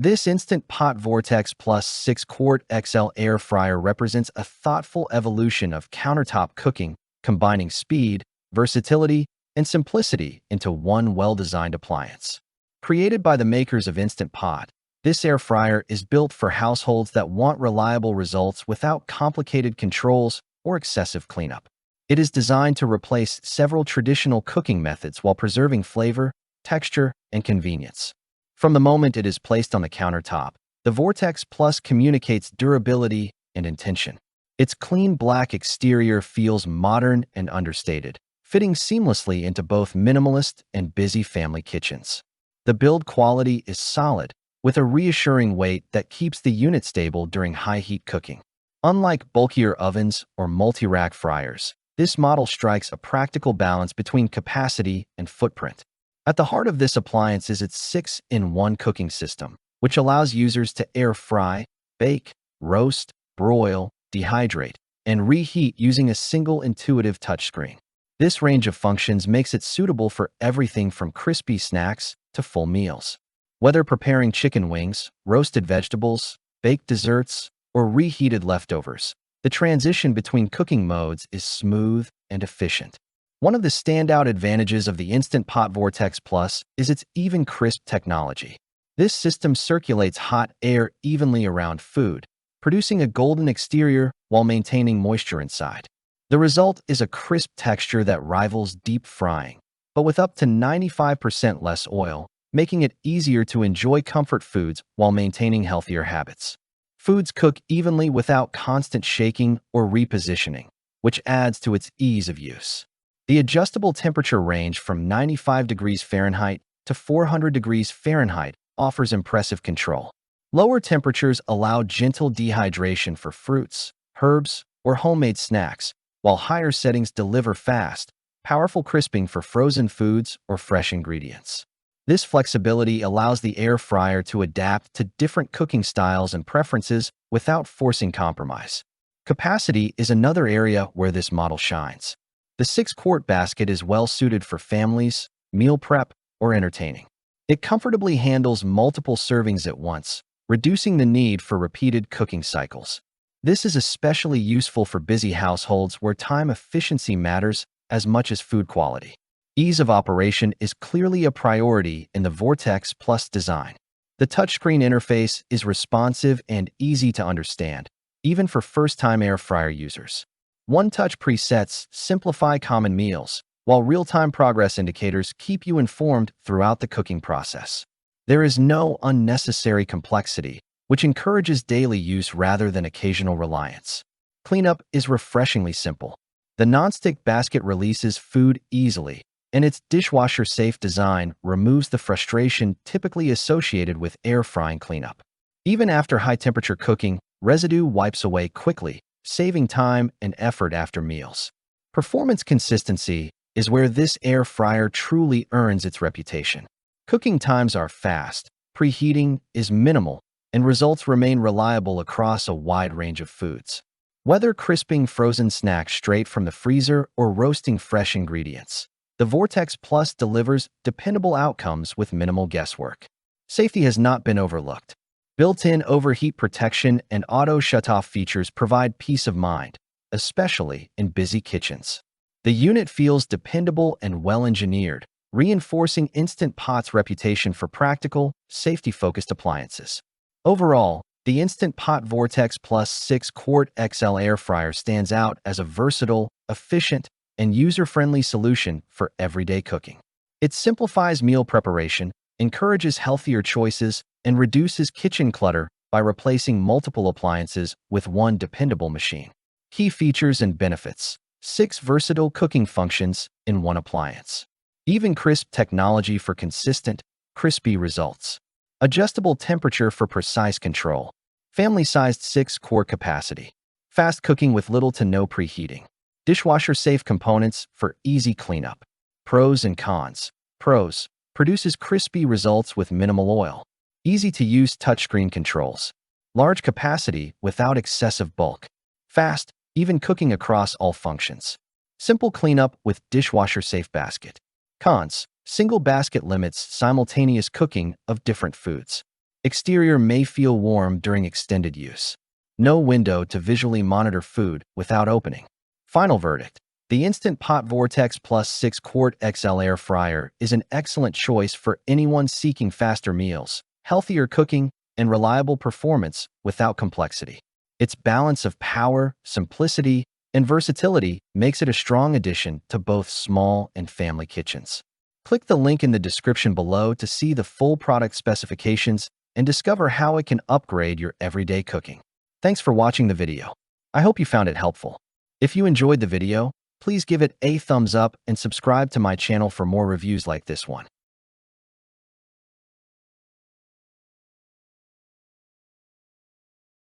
This Instant Pot Vortex Plus 6-quart XL air fryer represents a thoughtful evolution of countertop cooking, combining speed, versatility, and simplicity into one well-designed appliance. Created by the makers of Instant Pot, this air fryer is built for households that want reliable results without complicated controls or excessive cleanup. It is designed to replace several traditional cooking methods while preserving flavor, texture, and convenience. From the moment it is placed on the countertop, the Vortex Plus communicates durability and intention. Its clean black exterior feels modern and understated, fitting seamlessly into both minimalist and busy family kitchens. The build quality is solid, with a reassuring weight that keeps the unit stable during high-heat cooking. Unlike bulkier ovens or multi-rack fryers, this model strikes a practical balance between capacity and footprint. At the heart of this appliance is its 6-in-1 cooking system, which allows users to air fry, bake, roast, broil, dehydrate, and reheat using a single intuitive touchscreen. This range of functions makes it suitable for everything from crispy snacks to full meals. Whether preparing chicken wings, roasted vegetables, baked desserts, or reheated leftovers, the transition between cooking modes is smooth and efficient. One of the standout advantages of the Instant Pot Vortex Plus is its EvenCrisp technology. This system circulates hot air evenly around food, producing a golden exterior while maintaining moisture inside. The result is a crisp texture that rivals deep frying, but with up to 95% less oil, making it easier to enjoy comfort foods while maintaining healthier habits. Foods cook evenly without constant shaking or repositioning, which adds to its ease of use. The adjustable temperature range from 95 degrees Fahrenheit to 400 degrees Fahrenheit offers impressive control. Lower temperatures allow gentle dehydration for fruits, herbs, or homemade snacks, while higher settings deliver fast, powerful crisping for frozen foods or fresh ingredients. This flexibility allows the air fryer to adapt to different cooking styles and preferences without forcing compromise. Capacity is another area where this model shines. The 6-quart basket is well suited for families, meal prep, or entertaining. It comfortably handles multiple servings at once, reducing the need for repeated cooking cycles. This is especially useful for busy households where time efficiency matters as much as food quality. Ease of operation is clearly a priority in the Vortex Plus design. The touchscreen interface is responsive and easy to understand, even for first-time air fryer users. One-touch presets simplify common meals, while real-time progress indicators keep you informed throughout the cooking process. There is no unnecessary complexity, which encourages daily use rather than occasional reliance. Cleanup is refreshingly simple. The nonstick basket releases food easily, and its dishwasher-safe design removes the frustration typically associated with air frying cleanup. Even after high-temperature cooking, residue wipes away quickly, saving time and effort after meals. Performance consistency is where this air fryer truly earns its reputation. Cooking times are fast, preheating is minimal, and results remain reliable across a wide range of foods. Whether crisping frozen snacks straight from the freezer or roasting fresh ingredients, the Vortex Plus delivers dependable outcomes with minimal guesswork. Safety has not been overlooked. Built-in overheat protection and auto shutoff features provide peace of mind, especially in busy kitchens. The unit feels dependable and well-engineered, reinforcing Instant Pot's reputation for practical, safety-focused appliances. Overall, the Instant Pot Vortex Plus 6-quart XL air fryer stands out as a versatile, efficient, and user-friendly solution for everyday cooking. It simplifies meal preparation, encourages healthier choices, and reduces kitchen clutter by replacing multiple appliances with one dependable machine. Key features and benefits: 6 versatile cooking functions in one appliance. EvenCrisp technology for consistent, crispy results. Adjustable temperature for precise control. Family-sized 6-quart capacity. Fast cooking with little to no preheating. Dishwasher-safe components for easy cleanup. Pros and cons. Pros: produces crispy results with minimal oil. Easy-to-use touchscreen controls. Large capacity without excessive bulk. Fast, even cooking across all functions. Simple cleanup with dishwasher-safe basket. Cons: single basket limits simultaneous cooking of different foods. Exterior may feel warm during extended use. No window to visually monitor food without opening. Final verdict. The Instant Pot Vortex Plus 6-quart XL air fryer is an excellent choice for anyone seeking faster meals, healthier cooking, and reliable performance without complexity. Its balance of power, simplicity, and versatility makes it a strong addition to both small and family kitchens. Click the link in the description below to see the full product specifications and discover how it can upgrade your everyday cooking. Thanks for watching the video. I hope you found it helpful. If you enjoyed the video, please give it a thumbs up and subscribe to my channel for more reviews like this one.